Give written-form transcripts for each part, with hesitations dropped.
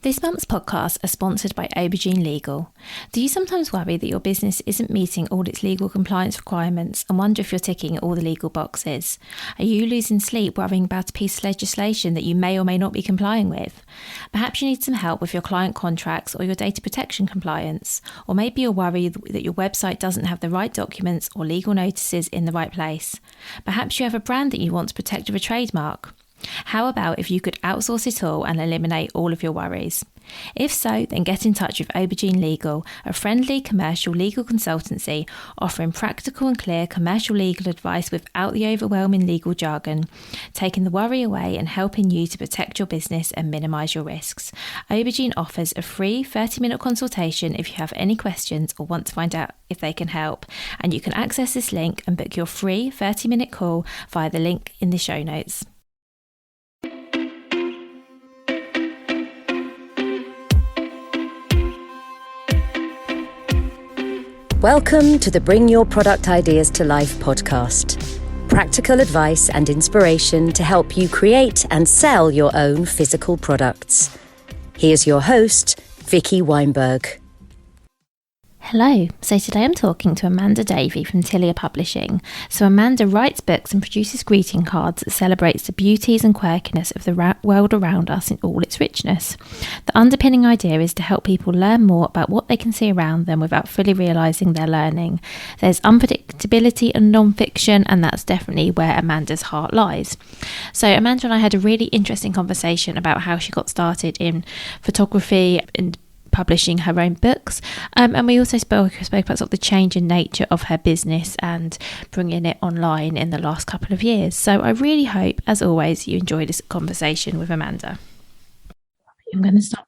This month's podcasts are sponsored by Aubergine Legal. Do you sometimes worry that your business isn't meeting all its legal compliance requirements and wonder if you're ticking all the legal boxes? Are you losing sleep worrying about a piece of legislation that you may or may not be complying with? Perhaps you need some help with your client contracts or your data protection compliance. Or maybe you're worried that your website doesn't have the right documents or legal notices in the right place. Perhaps you have a brand that you want to protect with a trademark. How about if you could outsource it all and eliminate all of your worries? If so, then get in touch with Aubergine Legal, a friendly commercial legal consultancy offering practical and clear commercial legal advice without the overwhelming legal jargon, taking the worry away and helping you to protect your business and minimise your risks. Aubergine offers a free 30-minute consultation if you have any questions or want to find out if they can help, and you can access this link and book your free 30-minute call via the link in the show notes. Welcome to the Bring Your Product Ideas to Life podcast. Practical advice and inspiration to help you create and sell your own physical products. Here's your host, Vicky Weinberg. Hello, so today I'm talking to Amanda Davey from Tilia Publishing. So Amanda writes books and produces greeting cards that celebrates the beauties and quirkiness of the world around us in all its richness. The underpinning idea is to help people learn more about what they can see around them without fully realising they're learning. There's unpredictability and non-fiction, and that's definitely where Amanda's heart lies. So Amanda and I had a really interesting conversation about how she got started in photography and publishing her own books, and we also spoke about sort of the change in nature of her business and bringing it online in the last couple of years. So I really hope, as always, you enjoy this conversation with Amanda. I'm going to stop.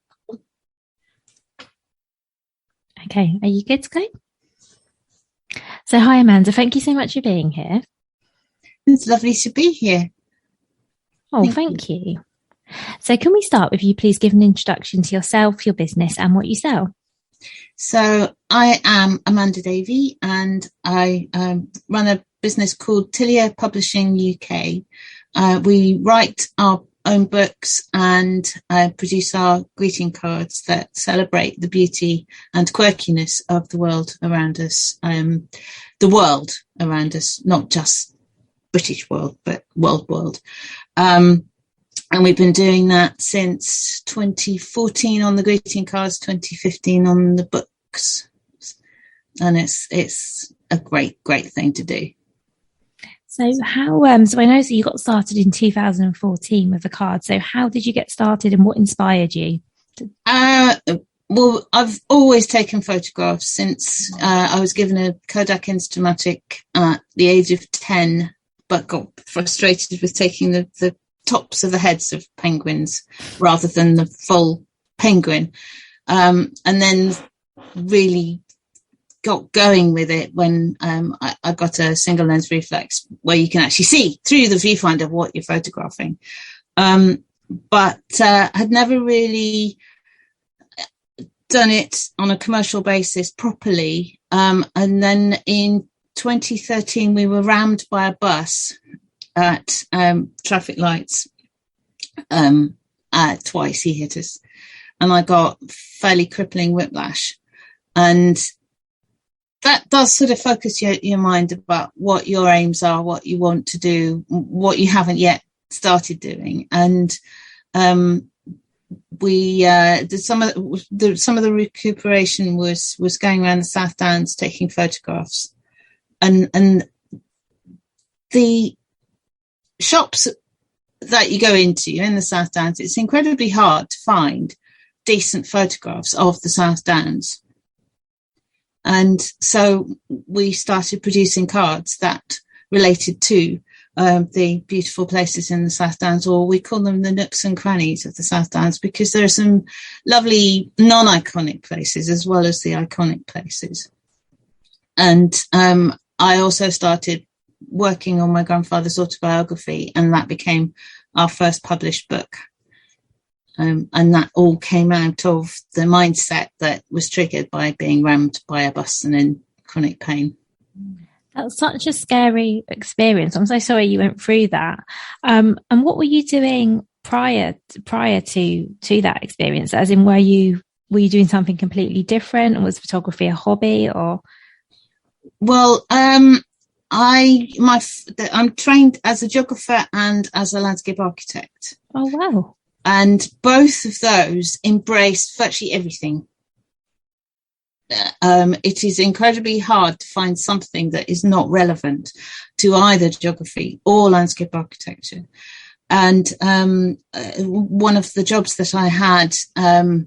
Okay, are you good to go? So hi Amanda, thank you so much for being here. It's lovely to be here. Oh, thank you. So can we start with you please give an introduction to yourself, your business and what you sell? So I am Amanda Davey and I run a business called Tilia Publishing UK. We write our own books and produce our greeting cards that celebrate the beauty and quirkiness of the world around us. The world around us, not just British world, but world. And we've been doing that since 2014 on the greeting cards, 2015 on the books. And it's a great thing to do. So how, so I know that you got started in 2014 with the card. So how did you get started and what inspired you? Well, I've always taken photographs since I was given a Kodak Instamatic at the age of 10, but got frustrated with taking the tops of the heads of penguins rather than the full penguin, and then really got going with it when I got a single lens reflex where you can actually see through the viewfinder what you're photographing, but had never really done it on a commercial basis properly, and then in 2013 we were rammed by a bus at traffic lights. Twice he hit us and I got fairly crippling whiplash, and that does sort of focus your mind about what your aims are, what you want to do, what you haven't yet started doing. And we did some of the recuperation was going around the South Downs taking photographs, and the shops that you go into in the South Downs, it's incredibly hard to find decent photographs of the South Downs. And so we started producing cards that related to the beautiful places in the South Downs, or we call them the nooks and crannies of the South Downs, because there are some lovely non-iconic places as well as the iconic places. And I also started working on my grandfather's autobiography, and that became our first published book. And that all came out of the mindset that was triggered by being rammed by a bus and in chronic pain. That's such a scary experience. I'm so sorry you went through that. And what were you doing prior to that experience? As in, were you doing something completely different, and was photography a hobby? Or Well, I'm trained as a geographer and as a landscape architect. oh wow. And both of those embrace virtually everything. It is incredibly hard to find something that is not relevant to either geography or landscape architecture. And one of the jobs that I had, I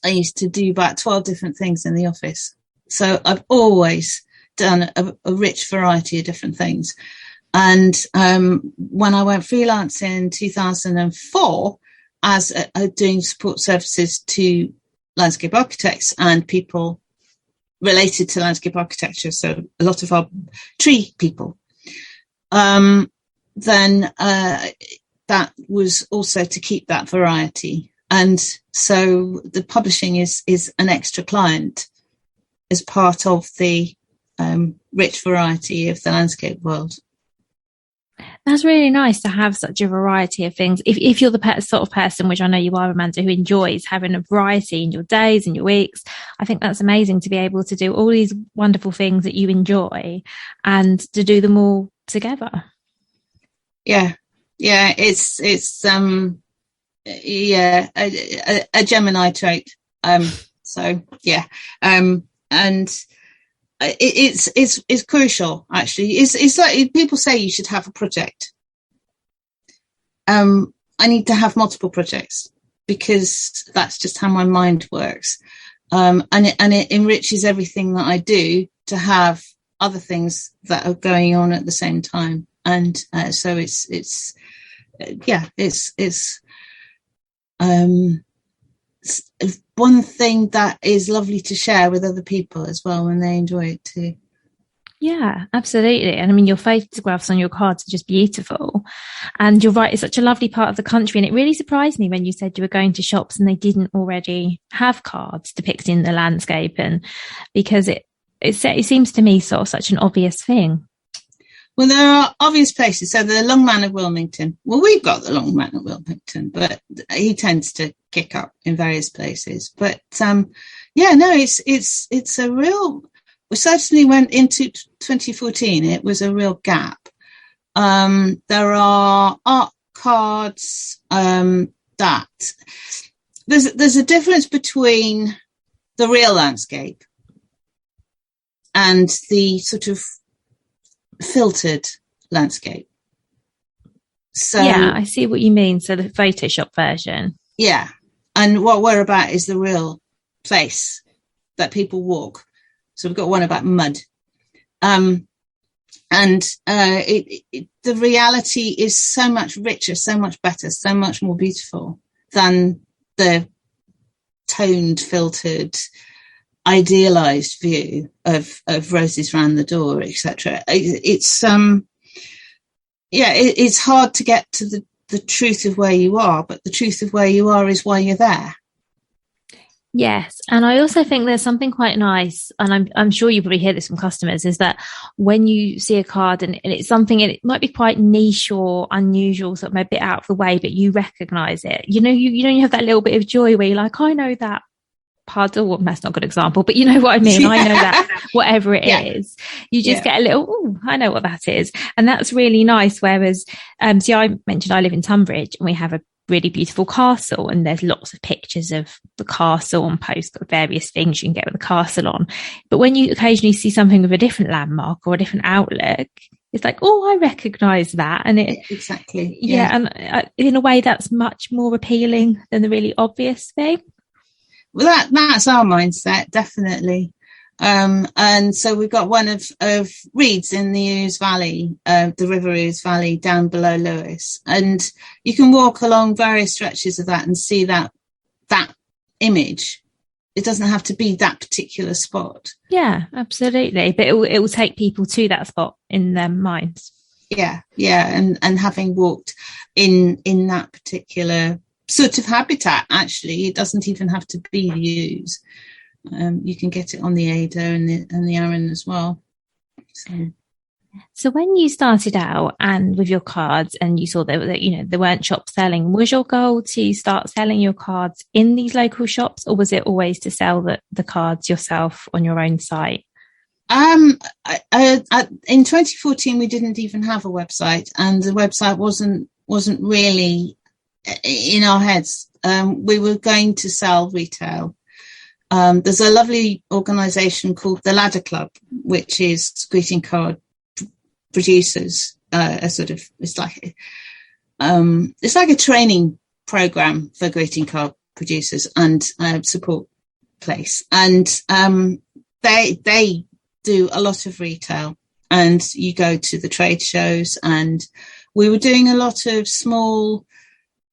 used to do about 12 different things in the office. So I've always done a rich variety of different things. And when I went freelance in 2004, as doing support services to landscape architects and people related to landscape architecture, so a lot of our tree people, then that was also to keep that variety. And so the publishing is an extra client as part of the rich variety of the landscape world. That's really nice to have such a variety of things. If you're the sort of person, which I know you are, Amanda, who enjoys having a variety in your days and your weeks, I think that's amazing to be able to do all these wonderful things that you enjoy and to do them all together. Yeah, it's a Gemini trait. So yeah, and it's crucial, actually. It's like people say you should have a project. I need to have multiple projects because that's just how my mind works. And it enriches everything that I do to have other things that are going on at the same time. And so it's one thing that is lovely to share with other people as well when they enjoy it too. Yeah, absolutely. And I mean, your photographs on your cards are just beautiful. And you're right, it's such a lovely part of the country. And it really surprised me when you said you were going to shops and they didn't already have cards depicting the landscape. And because it seems to me sort of such an obvious thing. Well, there are obvious places. So the Long Man of Wilmington. Well, we've got the Long Man of Wilmington, but he tends to kick up in various places. But it's a real. We certainly went into 2014. It was a real gap. There are art cards that there's a difference between the real landscape and the sort of filtered landscape. So yeah, I see what you mean. So the Photoshop version. Yeah. And what we're about is the real place that people walk. So we've got one about mud. The reality is so much richer, so much better, so much more beautiful than the toned, filtered, idealized view of roses round the door, etc. It's hard to get to the truth of where you are, but the truth of where you are is why you're there. Yes. And I also think there's something quite nice, and I'm sure you probably hear this from customers, is that when you see a card and it's something, and it might be quite niche or unusual, sort of a bit out of the way, but you recognize it. You have that little bit of joy where you're like, I know that puddle. Well, that's not a good example, but you know what I mean? I know that whatever it is, you just get a little, oh, I know what that is. And that's really nice. Whereas, see, I mentioned I live in Tunbridge and we have a really beautiful castle, and there's lots of pictures of the castle on posts of various things you can get with the castle on. But when you occasionally see something with a different landmark or a different outlook, it's like, oh, I recognise that. And it exactly, and in a way that's much more appealing than the really obvious thing. Well, that's our mindset, definitely. And so we've got one of reeds in the Ouse Valley, the River Ouse Valley down below Lewis. And you can walk along various stretches of that and see that image. It doesn't have to be that particular spot. Yeah, absolutely. But it will take people to that spot in their minds. Yeah. And having walked in that particular sort of habitat, actually, it doesn't even have to be the Ouse. You can get it on the Ada and the Arun as well. So. So when you started out and with your cards and you saw that there weren't shops selling, was your goal to start selling your cards in these local shops, or was it always to sell the cards yourself on your own site? In 2014, we didn't even have a website, and the website wasn't really in our heads. We were going to sell retail. There's a lovely organisation called the Ladder Club, which is greeting card producers. It's like a training program for greeting card producers and support place, and they do a lot of retail, and you go to the trade shows, and we were doing a lot of small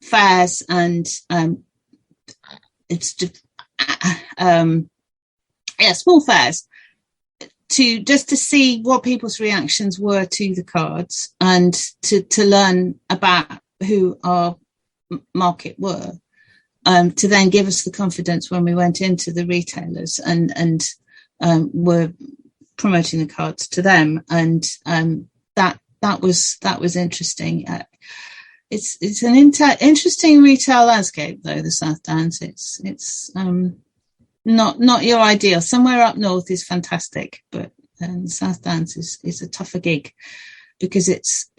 fairs, and small fairs to see what people's reactions were to the cards, and to learn about who our market were, to then give us the confidence when we went into the retailers and were promoting the cards to them, and that was interesting. It's an interesting retail landscape, though, the South Downs. It's not your ideal. Somewhere up north is fantastic, but the South Downs is a tougher gig because it's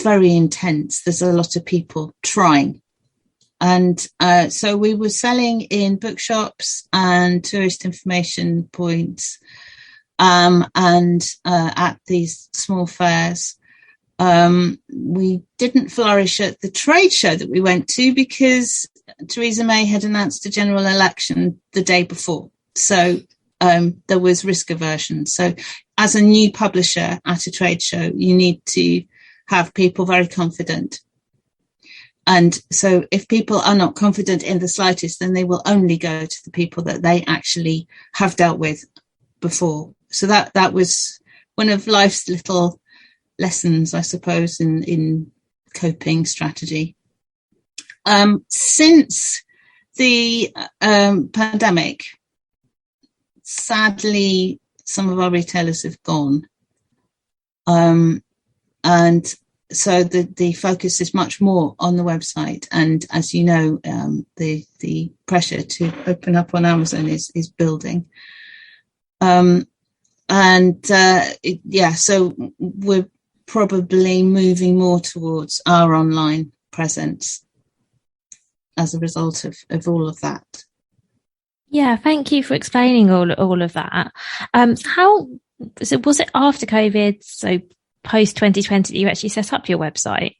very intense. There's a lot of people trying. And so we were selling in bookshops and tourist information points, and at these small fairs. We didn't flourish at the trade show that we went to because Theresa May had announced a general election the day before. So there was risk aversion. So as a new publisher at a trade show, you need to have people very confident. And so if people are not confident in the slightest, then they will only go to the people that they actually have dealt with before. So that was one of life's little lessons, I suppose, in coping strategy. Since the pandemic, sadly, some of our retailers have gone. And so the focus is much more on the website. And as you know, the pressure to open up on Amazon is building. So we're probably moving more towards our online presence as a result of all of that. Yeah, thank you for explaining all of that. So was it after COVID, so post 2020, that you actually set up your website?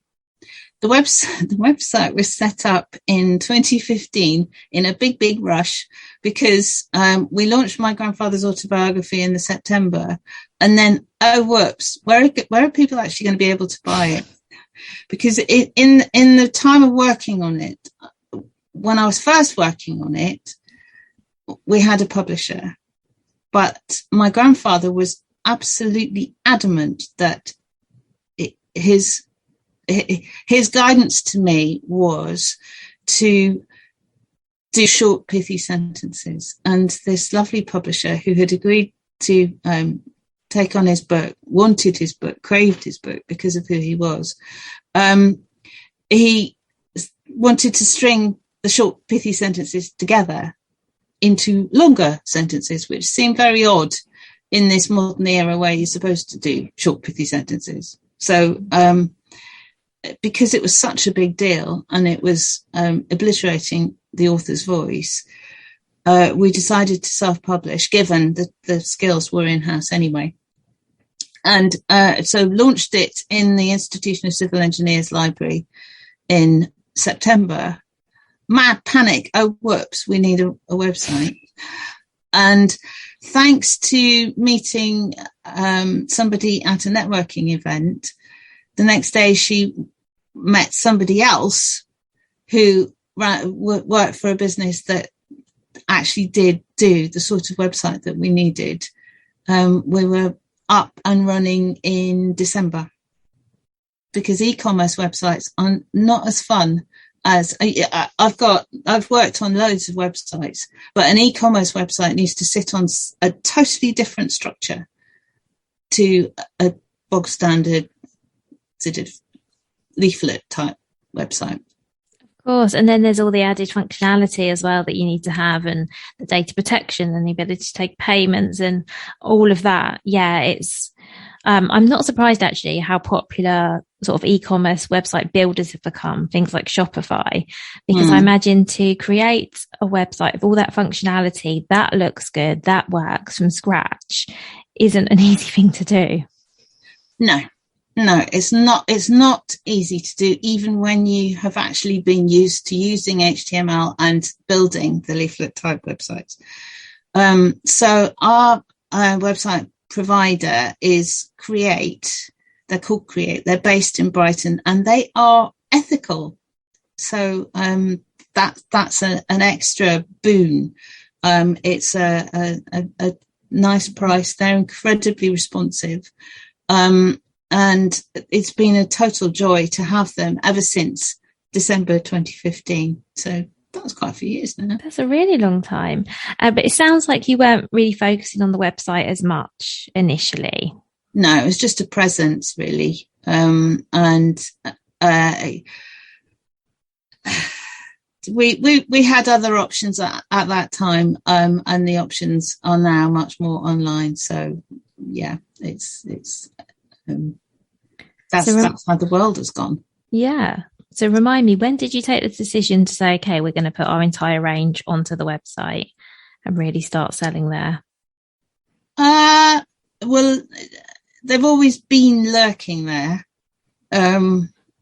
The website was set up in 2015 in a big rush because we launched my grandfather's autobiography in the September, and then whoops, where are people actually going to be able to buy it? Because in the time of working on it, when I was first working on it, we had a publisher, but my grandfather was absolutely adamant that his guidance to me was to do short, pithy sentences. And this lovely publisher who had agreed to take on his book, wanted his book, craved his book because of who he was, he wanted to string the short, pithy sentences together into longer sentences, which seemed very odd in this modern era where you're supposed to do short, pithy sentences. So because it was such a big deal and it was obliterating the author's voice, we decided to self-publish, given that the skills were in-house anyway. And so launched it in the Institution of Civil Engineers Library in September. Mad panic. Oh, whoops, we need a website. And thanks to meeting somebody at a networking event, the next day she met somebody else who worked for a business that actually did do the sort of website that we needed. We were up and running in December, because e-commerce websites are not as fun as I've worked on loads of websites, but an e-commerce website needs to sit on a totally different structure to a bog standard sort of leaflet type website. Of course. And then there's all the added functionality as well that you need to have, and the data protection and the ability to take payments and all of that. Yeah, it's I'm not surprised actually how popular sort of e-commerce website builders have become, things like Shopify, because I imagine to create a website of all that functionality that looks good, that works from scratch, isn't an easy thing to do. No, it's not easy to do, even when you have actually been used to using HTML and building the leaflet type websites. So our website provider is Create. They're called Create. They're based in Brighton, and they are ethical. So that's an extra boon. It's a nice price. They're incredibly responsive. And it's been a total joy to have them ever since December 2015. So that was quite a few years now. That's a really long time. But it sounds like you weren't really focusing on the website as much initially. No, it was just a presence, really. We had other options at that time, and the options are now much more online. So yeah, that's how the world has gone. Yeah. So remind me, when did you take the decision to say, okay, we're going to put our entire range onto the website and really start selling there? Well, they've always been lurking there.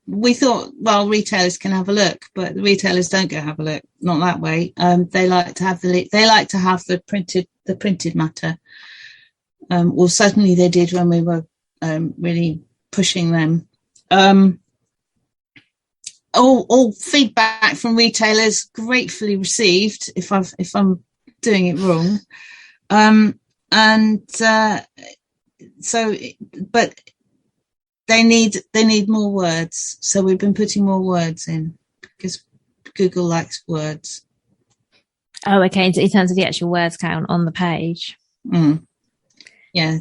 We thought, well, retailers can have a look, but the retailers don't go have a look. Not that way. They like to have the printed matter. Well, certainly they did when we were really pushing them. All feedback from retailers gratefully received. If I'm doing it wrong, but they need more words. So we've been putting more words in because Google likes words. Oh, okay. In terms of the actual words count on the page. Yeah,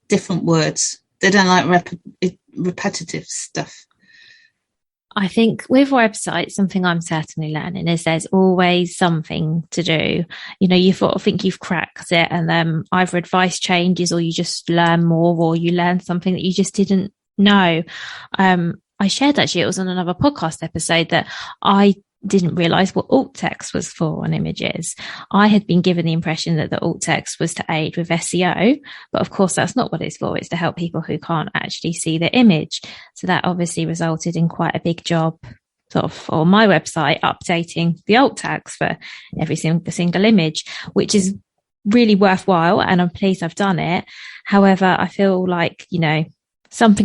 different words. They don't like repetitive stuff. I think with websites, something I'm certainly learning is there's always something to do. You know, you sort of think you've cracked it, and then either advice changes or you just learn more, or you learn something that you just didn't know. I shared, actually, it was on another podcast episode, that I didn't realize what alt text was for on images. I had been given the impression that the alt text was to aid with SEO, but of course that's not what it's for. It's to help people who can't actually see the image. So that obviously resulted in quite a big job sort of on my website, updating the alt tags for every single image, which is really worthwhile, and I'm pleased I've done it. However, I feel like, you know, soon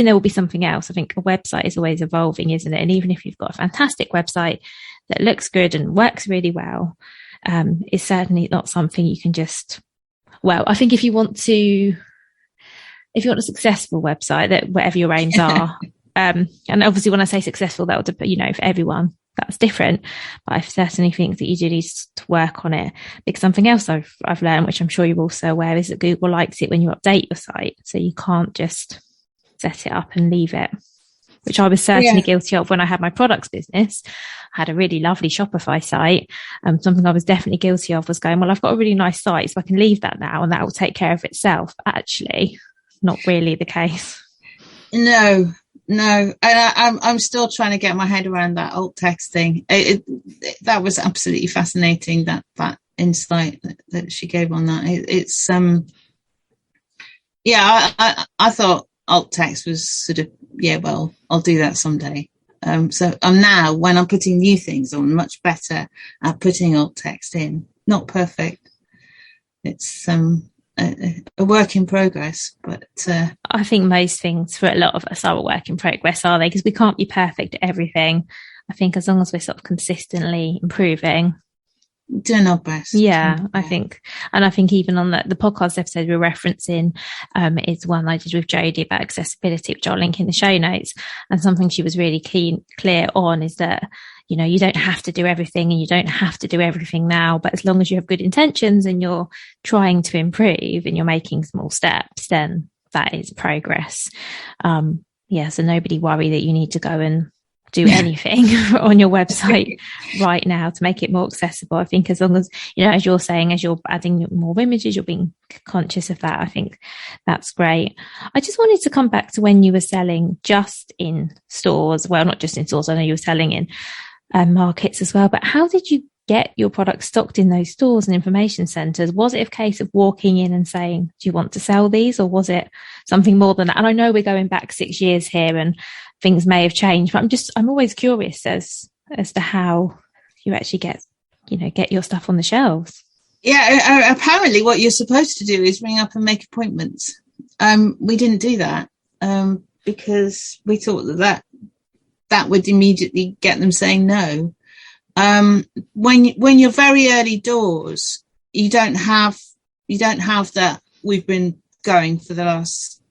there will be something else. I think a website is always evolving, isn't it? And even if you've got a fantastic website that looks good and works really well, it's certainly not something you can just, well, I think if you want a successful website, that whatever your aims are, and obviously when I say successful, that would, you know, for everyone, that's different. But I certainly think that you do need to work on it, because something else I've learned, which I'm sure you're also aware, is that Google likes it when you update your site. So you can't just set it up and leave it, which I was certainly guilty of when I had my products business. I had a really lovely Shopify site. Something I was definitely guilty of was going, well, I've got a really nice site, so I can leave that now and that will take care of itself. Actually, not really the case. No. And I'm still trying to get my head around that alt text thing. That was absolutely fascinating, that insight that she gave on that. I thought alt text was sort of, well, I'll do that someday. So I'm now, when I'm putting new things on, much better at putting alt text in. Not perfect. It's a work in progress, but I think most things for a lot of us are a work in progress, are they? Because we can't be perfect at everything. I think as long as we're sort of consistently improving, doing our best. I think even on the podcast episode we're referencing is one I did with Jodie about accessibility, which I'll link in the show notes. And something she was really clear on is that, you know, you don't have to do everything and you don't have to do everything now, but as long as you have good intentions and you're trying to improve and you're making small steps, then that is progress. So nobody worry that you need to go and do anything on your website right now to make it more accessible. I think as long as, as you're saying, as you're adding more images, you're being conscious of that. I think that's great. I just wanted to come back to when you were selling just in stores. Well, not just in stores. I know you were selling in markets as well, but how did you get your product stocked in those stores and information centres? Was it a case of walking in and saying, do you want to sell these? Or was it something more than that? And I know we're going back 6 years here and things may have changed, but I'm always curious as to how you actually get your stuff on the shelves. Yeah, apparently what you're supposed to do is ring up and make appointments. We didn't do that because we thought that would immediately get them saying no. When you're very early doors, you don't have that. We've been going for the last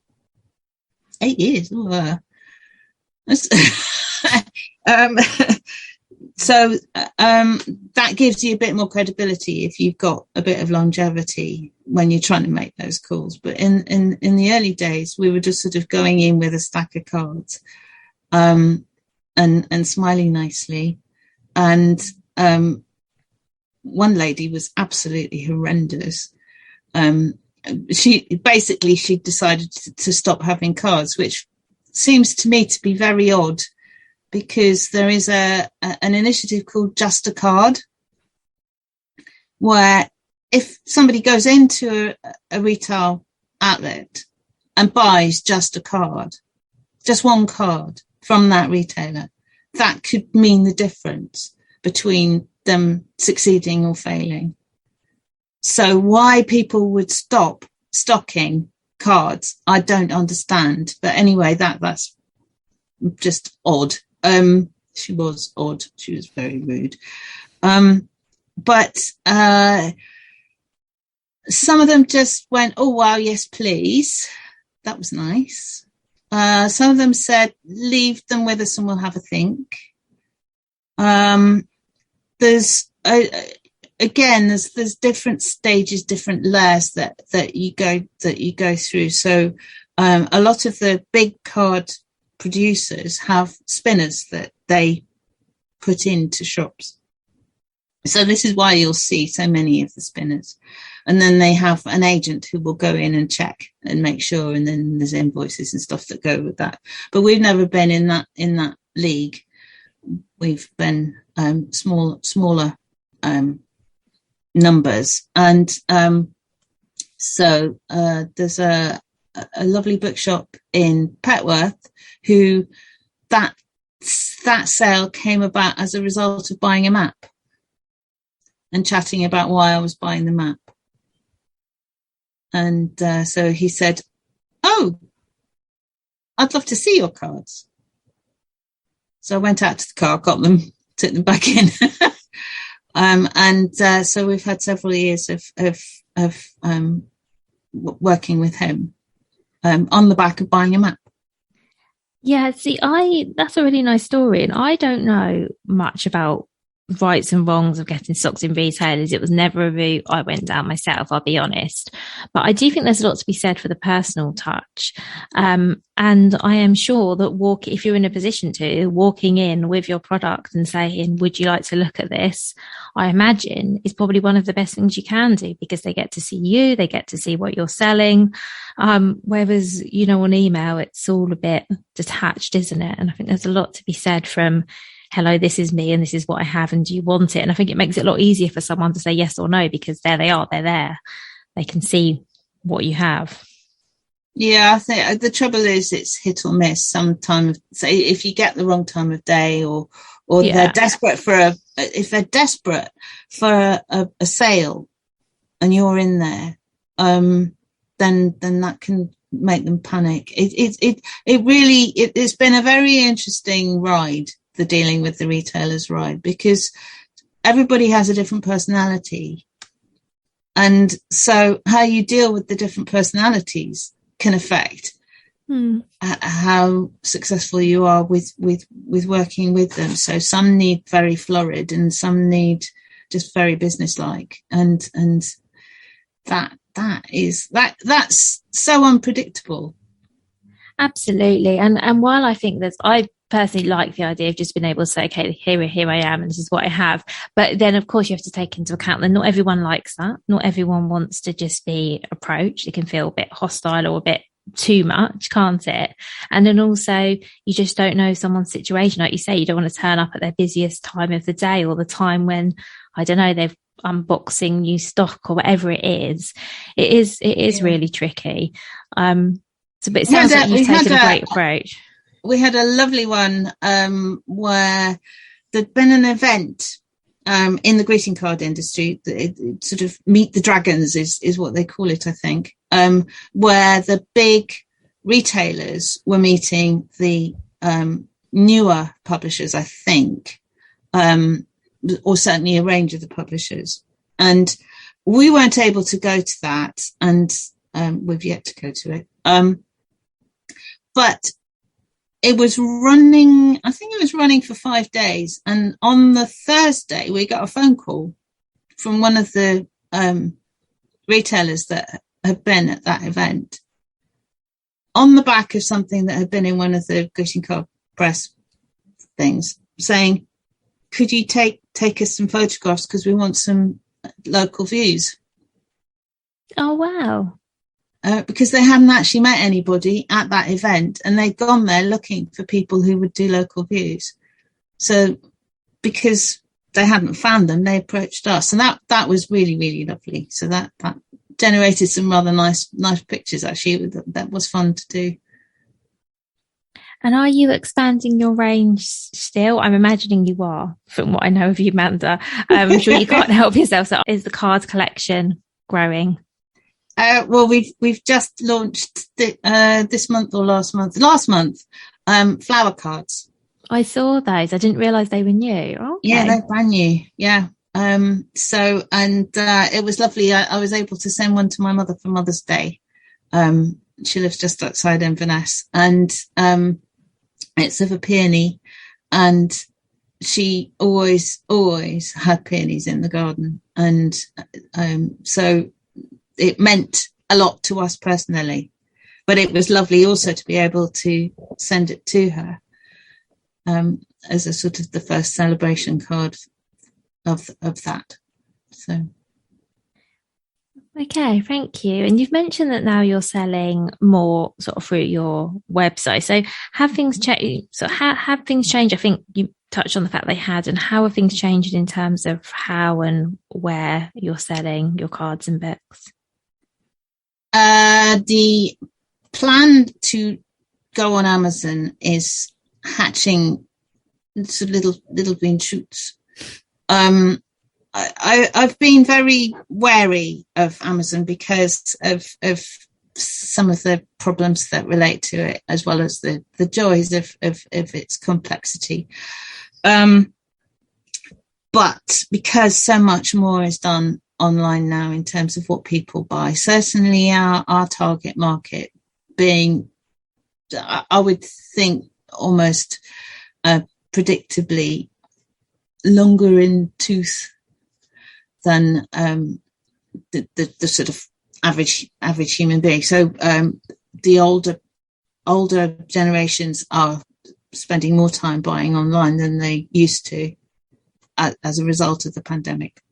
8 years. So that gives you a bit more credibility if you've got a bit of longevity when you're trying to make those calls. But in the early days, we were just sort of going in with a stack of cards and smiling nicely. And one lady was absolutely horrendous. She decided to stop having cards, which seems to me to be very odd, because there is an initiative called Just a Card, where if somebody goes into a retail outlet and buys just a card, just one card from that retailer, that could mean the difference between them succeeding or failing. So why people would stop stocking cards, I don't understand. But anyway, that's just odd. She was odd. She was very rude. But some of them just went, oh, wow, yes, please. That was nice. Some of them said, leave them with us and we'll have a think. There's different stages, different layers that you go through. So a lot of the big card producers have spinners that they put into shops. So this is why you'll see so many of the spinners. And then they have an agent who will go in and check and make sure, and then there's invoices and stuff that go with that. But we've never been in that league. We've been smaller numbers. And so there's a lovely bookshop in Petworth who that sale came about as a result of buying a map and chatting about why I was buying the map. And so he said, oh, I'd love to see your cards. So I went out to the car, got them, took them back in. So we've had several years of working with him on the back of buying a map. Yeah, see, that's a really nice story. And I don't know much about rights and wrongs of getting stocks in retailers. It was never a route I went down myself, I'll be honest. But I do think there's a lot to be said for the personal touch. And I am sure that if you're in a position to, walking in with your product and saying, would you like to look at this? I imagine is probably one of the best things you can do, because they get to see you, they get to see what you're selling. Whereas, on email, it's all a bit detached, isn't it? And I think there's a lot to be said from, hello, this is me and this is what I have and do you want it? And I think it makes it a lot easier for someone to say yes or no, because there they are, they're there. They can see what you have. Yeah, I think the trouble is it's hit or miss. Sometimes, say if you get the wrong time of day or they're desperate if they're desperate for a sale and you're in there, then that can make them panic. It's been a very interesting ride, the dealing with the retailers ride, because everybody has a different personality. And so how you deal with the different personalities can affect how successful you are with working with them. So some need very florid and some need just very businesslike. And that that's so unpredictable. Absolutely. And while I personally like the idea of just being able to say, okay, here I am, and this is what I have. But then, of course, you have to take into account that not everyone likes that. Not everyone wants to just be approached. It can feel a bit hostile or a bit too much, can't it? And then also, you just don't know someone's situation. Like you say, you don't want to turn up at their busiest time of the day, or the time when, I don't know, they've unboxing new stock or whatever it is. It is really tricky. But it sounds like you've taken a great approach. We had a lovely one where there'd been an event in the greeting card industry. It sort of Meet the Dragons is what they call it, I think, where the big retailers were meeting the newer publishers, I think, or certainly a range of the publishers. And we weren't able to go to that, and we've yet to go to it. But it was running, I think it was running for 5 days. And on the Thursday, we got a phone call from one of the retailers that had been at that event on the back of something that had been in one of the greeting card press things, saying, could you take us some photographs because we want some local views. Oh, wow. Because they hadn't actually met anybody at that event, and they'd gone there looking for people who would do local views. So because they hadn't found them, they approached us, and that was really, really lovely. So that generated some rather nice pictures, actually. That was fun to do. And are you expanding your range still? I'm imagining you are, from what I know of you, Amanda. I'm sure you can't help yourself. So is the card collection growing? Well, we've just launched this month or last month, flower cards. I saw those. I didn't realise they were new. Okay. Yeah, they're brand new. Yeah. It was lovely. I was able to send one to my mother for Mother's Day. She lives just outside Inverness, and it's of a peony, and she always had peonies in the garden, and so it meant a lot to us personally. But it was lovely also to be able to send it to her as a sort of the first celebration card of that. So. Okay, thank you. And you've mentioned that now you're selling more sort of through your website. So have things changed? So have things changed? I think you touched on the fact they had, and how have things changed in terms of how and where you're selling your cards and books? The plan to go on Amazon is hatching little green shoots. I've been very wary of Amazon because of some of the problems that relate to it, as well as the joys of its complexity. But because so much more is done online now in terms of what people buy, certainly our target market being, I would think, almost predictably longer in tooth than the sort of average human being. So the older generations are spending more time buying online than they used to as a result of the pandemic.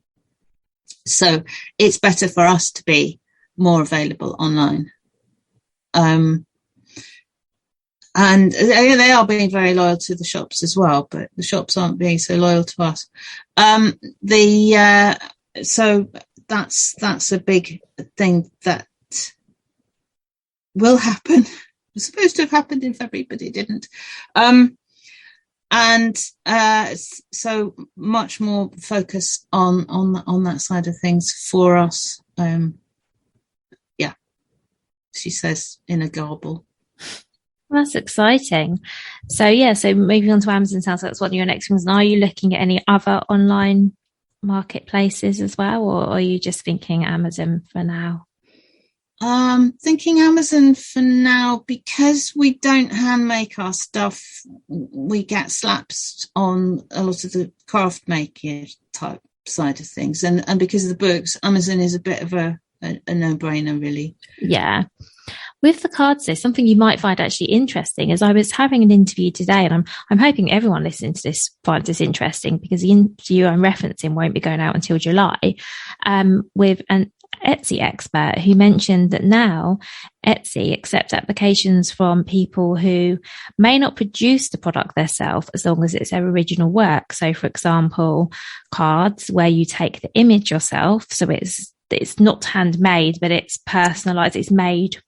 So it's better for us to be more available online. And they are being very loyal to the shops as well, but the shops aren't being so loyal to us. So that's a big thing that will happen. It was supposed to have happened in February, but it didn't. So much more focus on that side of things for us. Yeah, she says in a garble. Well, that's exciting. So moving on to Amazon sounds like that's one of your next ones. And are you looking at any other online marketplaces as well, or are you just thinking Amazon for now? Thinking Amazon for now, because we don't hand make our stuff. We get slaps on a lot of the craft making type side of things, and because of the books, Amazon is a bit of a a no-brainer, really. Yeah. With the cards, there's something you might find actually interesting. As I was having an interview today, and I'm hoping everyone listening to this finds this interesting, because the interview I'm referencing won't be going out until July, with an Etsy expert who mentioned that now Etsy accepts applications from people who may not produce the product themselves as long as it's their original work. So, for example, cards where you take the image yourself, so it's not handmade, but it's personalized. It's made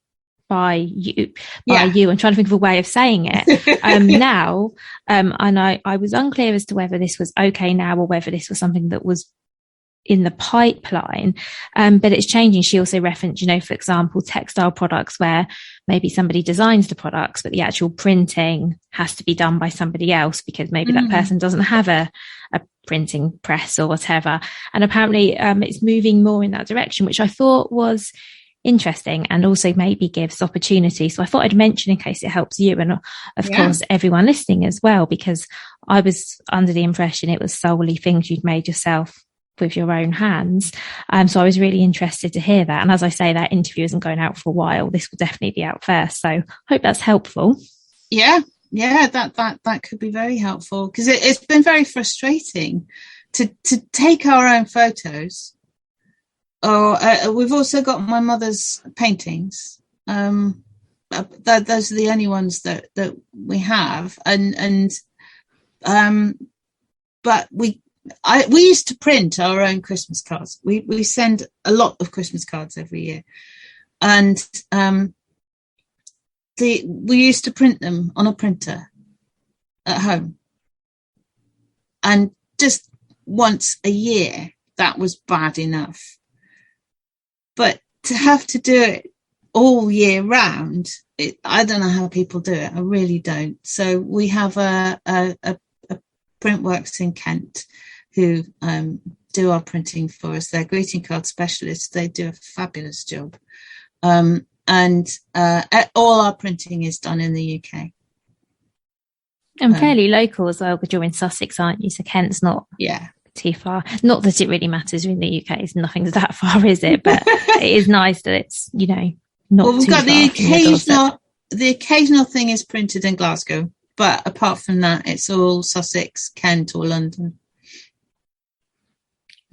by you. I'm trying to think of a way of saying it. Now, and I was unclear as to whether this was okay now or whether this was something that was in the pipeline, but it's changing. She also referenced, for example, textile products where maybe somebody designs the products, but the actual printing has to be done by somebody else because maybe that person doesn't have a printing press or whatever. And apparently it's moving more in that direction, which I thought was interesting and also maybe gives opportunity. So I thought I'd mention in case it helps you and of course everyone listening as well, because I was under the impression it was solely things you'd made yourself with your own hands. So I was really interested to hear that. And as I say, that interview isn't going out for a while. This will definitely be out first. So hope that's helpful. Yeah, that could be very helpful, because it's been very frustrating to take our own photos. We've also got my mother's paintings. Those are the only ones that we have, but we used to print our own Christmas cards. We send a lot of Christmas cards every year, and we used to print them on a printer at home, and just once a year that was bad enough. But to have to do it all year round, I don't know how people do it. I really don't. So we have a Printworks in Kent who do our printing for us. They're greeting card specialists. They do a fabulous job. And all our printing is done in the UK. And fairly local as well, because you're in Sussex, aren't you? So Kent's not too far. Not that it really matters in the UK. Nothing's that far, is it? But it is nice that it's, not well, we've too got far. The occasional thing is printed in Glasgow, but apart from that, it's all Sussex, Kent, or London.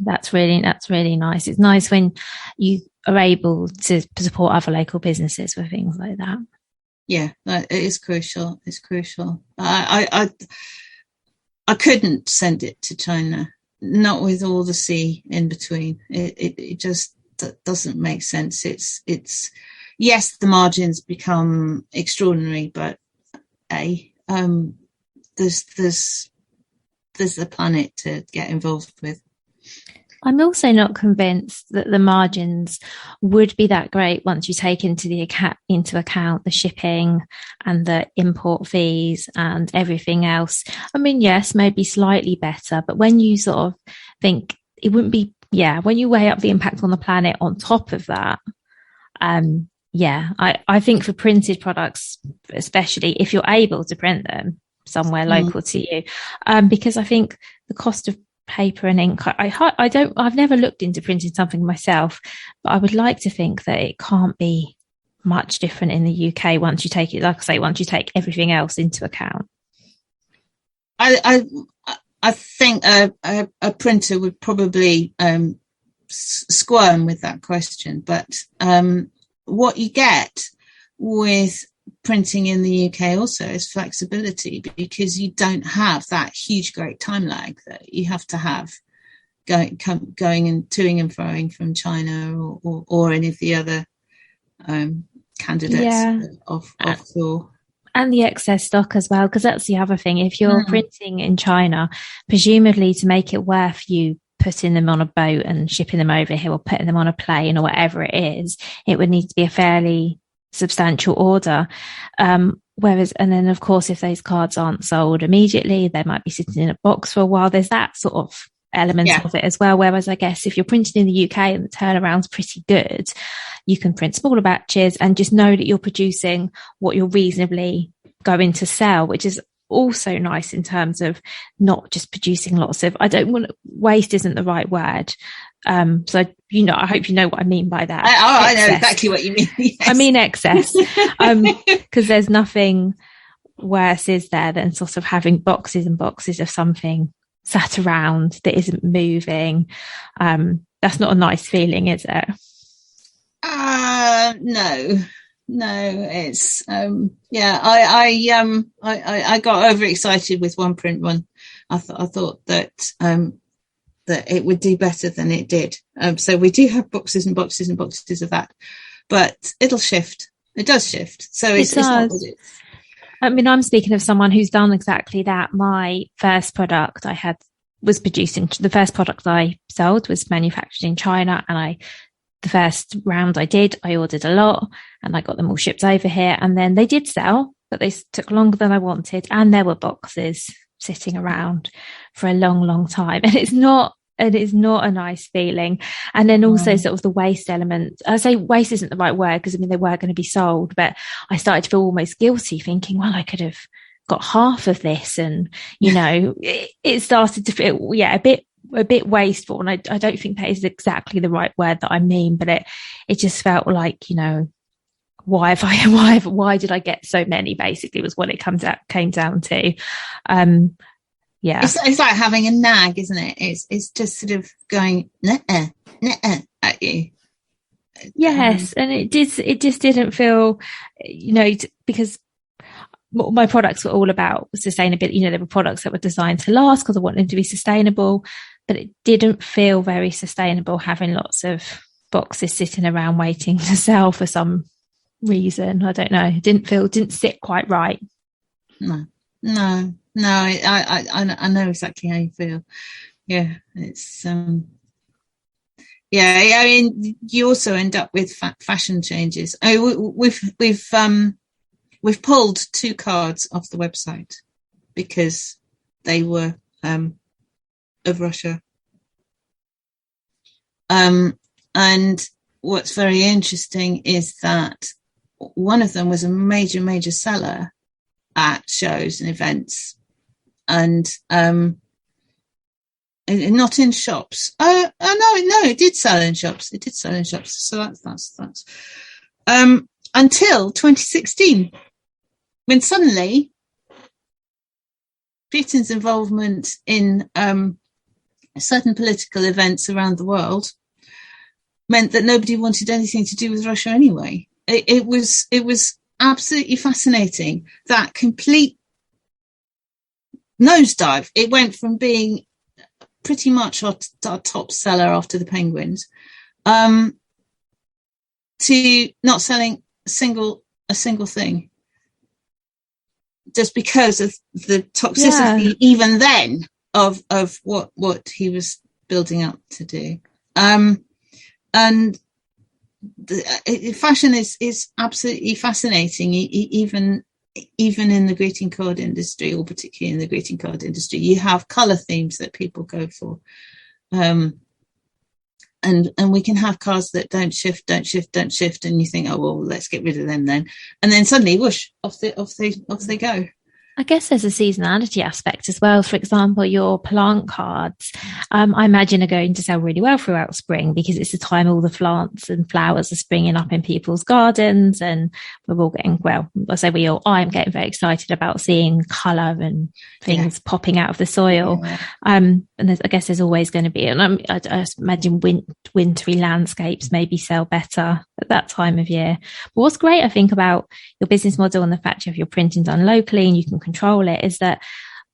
That's really nice. It's nice when you are able to support other local businesses with things like that. Yeah, it is crucial. It's crucial. I couldn't send it to China, not with all the sea in between. It just doesn't make sense. It's yes, the margins become extraordinary, but there's a planet to get involved with. I'm also not convinced that the margins would be that great once you take into account the shipping and the import fees and everything else. I mean, yes, maybe slightly better, but when you sort of think it wouldn't be, when you weigh up the impact on the planet on top of that, I think for printed products, especially if you're able to print them somewhere local to you, because I think the cost of paper and ink, I've never looked into printing something myself, but I would like to think that it can't be much different in the UK once you take it, like I say, once you take everything else into account. I think a printer would probably squirm with that question, but what you get with printing in the UK also is flexibility, because you don't have that huge great time lag that you have to have going and toing and froing from China or any of the other candidates offshore. And the excess stock as well, because that's the other thing. If you're printing in China, presumably to make it worth you putting them on a boat and shipping them over here or putting them on a plane or whatever it is, it would need to be a fairly substantial order. Whereas, and then of course, if those cards aren't sold immediately, they might be sitting in a box for a while. There's that sort of element of it as well. Whereas I guess if you're printing in the UK and the turnaround's pretty good, you can print smaller batches and just know that you're producing what you're reasonably going to sell, which is also nice in terms of not just producing lots of, waste isn't the right word, So, I hope you know what I mean by that. I know exactly what you mean. Yes. I mean excess, because there's nothing worse, is there, than sort of having boxes and boxes of something sat around that isn't moving. That's not a nice feeling, is it? No, it's I got overexcited with one print run. I thought that that it would do better than it did. So we do have boxes and boxes and boxes of that, but it'll shift. It does shift. So it's not what it's. I mean, I'm speaking of someone who's done exactly that. My first product was producing. The first product I sold was manufactured in China, and the first round I ordered a lot, and I got them all shipped over here, and then they did sell, but they took longer than I wanted, and there were boxes sitting around for a long, long time, and it is not a nice feeling. And then also sort of the waste element. I say waste isn't the right word, because I mean, they were going to be sold, but I started to feel almost guilty, thinking, well, I could have got half of this, and it started to feel a bit wasteful, and I don't think that is exactly the right word that I mean, but it just felt like, why did I get so many, basically, was what it came down to. It's like having a nag, isn't it? It's just sort of going nuh-uh at you. Yes, and it just didn't feel, because my products were all about sustainability. There were products that were designed to last because I wanted them to be sustainable, but it didn't feel very sustainable having lots of boxes sitting around waiting to sell for some reason. I don't know. It didn't sit quite right. No. I know exactly how you feel. Yeah, it's I mean, you also end up with fashion changes. We've pulled 2 cards off the website because they were of Russia. And what's very interesting is that one of them was a major seller at shows and events, and not in shops. No, it did sell in shops. So that's until 2016, when suddenly Putin's involvement in certain political events around the world meant that nobody wanted anything to do with Russia anyway. It was absolutely fascinating, that complete nosedive. It went from being pretty much our top seller after the Penguins to not selling a single thing, just because of the toxicity even then of what he was building up to do. And fashion is absolutely fascinating, even in the greeting card industry, or particularly in the greeting card industry. You have color themes that people go for, and we can have cards that don't shift, and you think, oh well, let's get rid of them then, and then suddenly whoosh, off they go. I guess there's a seasonality aspect as well. For example, your plant cards, I imagine, are going to sell really well throughout spring, because it's the time all the plants and flowers are springing up in people's gardens, and we're all getting, I'm getting very excited about seeing colour and things popping out of the soil. Yeah. And I guess there's always going to be, and I imagine wintry landscapes maybe sell better at that time of year. But what's great, I think, about your business model and the fact you have your printing done locally and you can control it, is that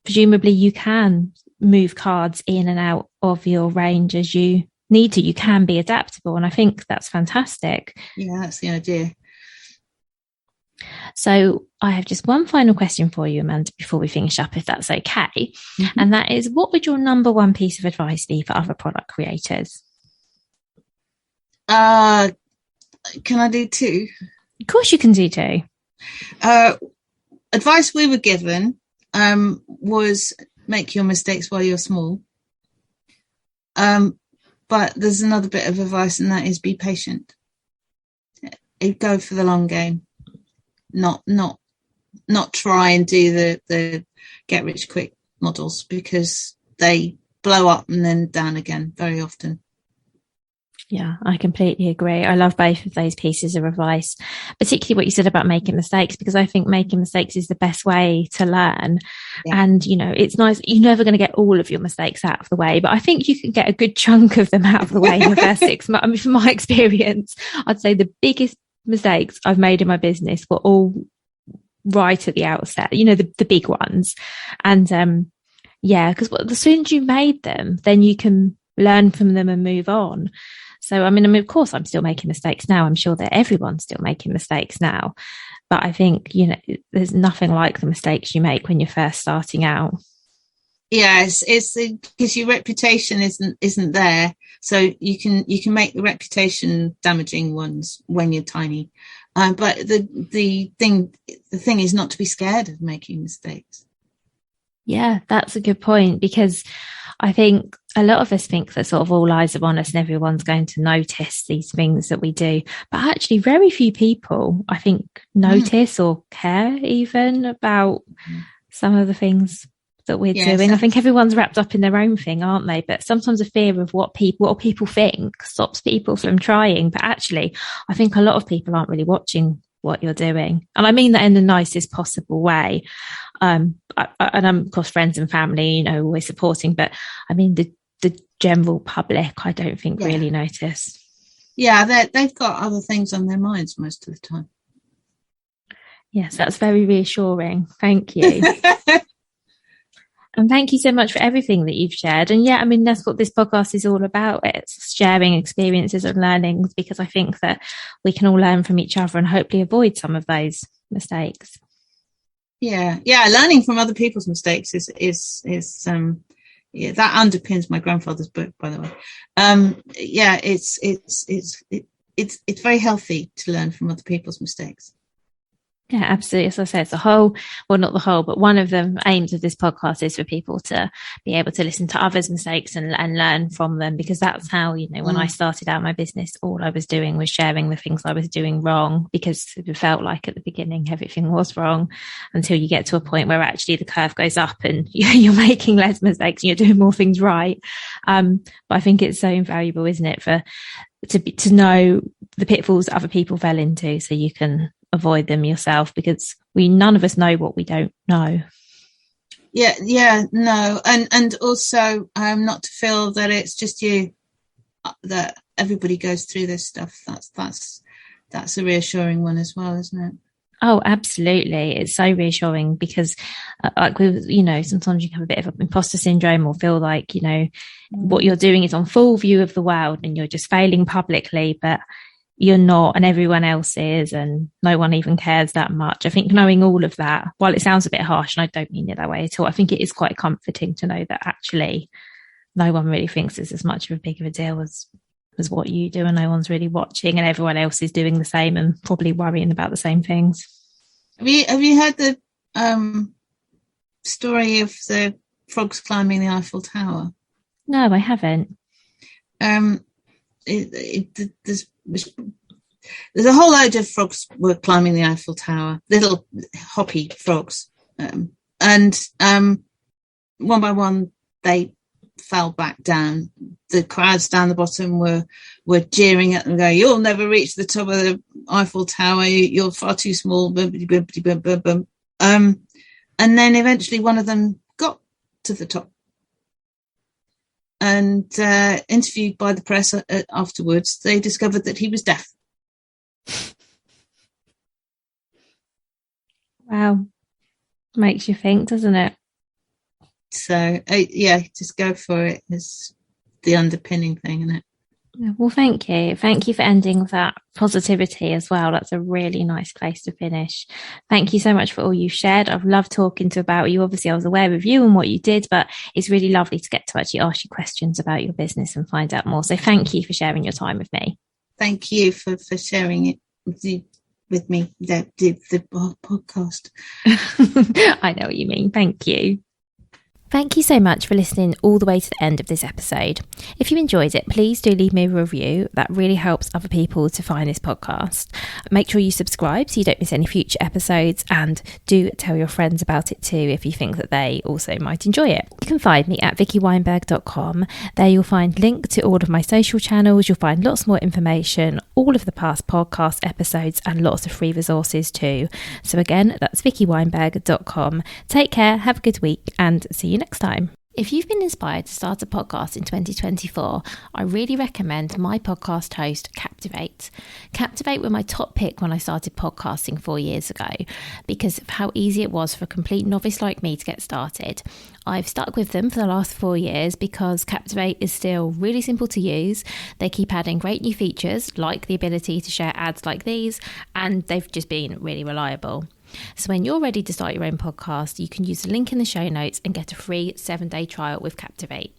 presumably you can move cards in and out of your range as you need to. You can be adaptable, and I think that's fantastic. Yeah, that's the idea. So I have just one final question for you, Amanda, before we finish up, if that's okay. Mm-hmm. And that is, what would your number one piece of advice be for other product creators? Can I do 2? Of course you can do 2. Advice we were given was make your mistakes while you're small. But there's another bit of advice, and that is be patient. Go for the long game. Not try and do the get rich quick models, because they blow up and then down again very often. Yeah, I completely agree. I love both of those pieces of advice, particularly what you said about making mistakes, because I think making mistakes is the best way to learn. Yeah. And, it's nice. You're never going to get all of your mistakes out of the way, but I think you can get a good chunk of them out of the way in the first 6 months. I mean, from my experience, I'd say the biggest mistakes I've made in my business were all right at the outset, the big ones. And, because as soon as you made them, then you can learn from them and move on. So, I mean, of course, I'm still making mistakes now. I'm sure that everyone's still making mistakes now. But I think, there's nothing like the mistakes you make when you're first starting out. Yes, it's because your reputation isn't there. So you can make the reputation damaging ones when you're tiny. But the thing is not to be scared of making mistakes. Yeah, that's a good point, because I think a lot of us think that sort of all eyes are on us and everyone's going to notice these things that we do. But actually, very few people, I think, notice or care even about some of the things that we're doing. I think everyone's wrapped up in their own thing, aren't they? But sometimes a fear of what people think stops people from trying. But actually, I think a lot of people aren't really watching what you're doing. And I mean that in the nicest possible way. And I'm, of course, friends and family, always supporting. But I mean, the general public, I don't think really notice. Yeah, they've got other things on their minds most of the time. Yes, that's very reassuring. Thank you. And thank you so much for everything that you've shared. And yeah, I mean, that's what this podcast is all about. It's sharing experiences and learnings, because I think that we can all learn from each other and hopefully avoid some of those mistakes. Yeah. Learning from other people's mistakes is that underpins my grandfather's book, by the way. It's very healthy to learn from other people's mistakes. Yeah, absolutely. As I say, it's not the whole, but one of the aims of this podcast is for people to be able to listen to others' mistakes and learn from them, because that's how, when I started out my business, all I was doing was sharing the things I was doing wrong, because it felt like at the beginning everything was wrong, until you get to a point where actually the curve goes up and you're making less mistakes and you're doing more things right. But I think it's so invaluable, isn't it, to know the pitfalls that other people fell into, so you can avoid them yourself, because none of us know what we don't know. No, and also not to feel that it's just you, that everybody goes through this stuff. That's a reassuring one as well, isn't it? Oh, absolutely. It's so reassuring, because sometimes you have a bit of imposter syndrome, or feel like, what you're doing is on full view of the world and you're just failing publicly, but you're not, and everyone else is, and no one even cares that much. I think knowing all of that, while it sounds a bit harsh, and I don't mean it that way at all, I think it is quite comforting to know that actually no one really thinks it's as much of a big of a deal as what you do, and no one's really watching, and everyone else is doing the same and probably worrying about the same things. Have you heard the story of the frogs climbing the Eiffel Tower? No, I haven't. There's a whole load of frogs were climbing the Eiffel Tower, little hoppy frogs, and one by one they fell back down. The crowds down the bottom were jeering at them, going, "You'll never reach the top of the Eiffel Tower. You're far too small." And then eventually one of them got to the top, and interviewed by the press afterwards, they discovered that he was deaf. Wow. Makes you think, doesn't it? So, just go for it. It's the underpinning thing, isn't it? Well, thank you. Thank you for ending with that positivity as well. That's a really nice place to finish. Thank you so much for all you've shared. I've loved talking about you. Obviously, I was aware of you and what you did, but it's really lovely to get to actually ask you questions about your business and find out more. So thank you for sharing your time with me. Thank you for sharing it with me, the podcast. I know what you mean. Thank you. Thank you so much for listening all the way to the end of this episode. If you enjoyed it, please do leave me a review. That really helps other people to find this podcast. Make sure you subscribe so you don't miss any future episodes, and do tell your friends about it too if you think that they also might enjoy it. You can find me at vickyweinberg.com. There you'll find links to all of my social channels. You'll find lots more information, all of the past podcast episodes, and lots of free resources too. So again, that's vickyweinberg.com. Take care, have a good week, and see you next time. If you've been inspired to start a podcast in 2024, I really recommend my podcast host, Captivate. Captivate were my top pick when I started podcasting 4 years ago because of how easy it was for a complete novice like me to get started. I've stuck with them for the last 4 years because Captivate is still really simple to use. They keep adding great new features like the ability to share ads like these, and they've just been really reliable. So when you're ready to start your own podcast, you can use the link in the show notes and get a free 7-day trial with Captivate.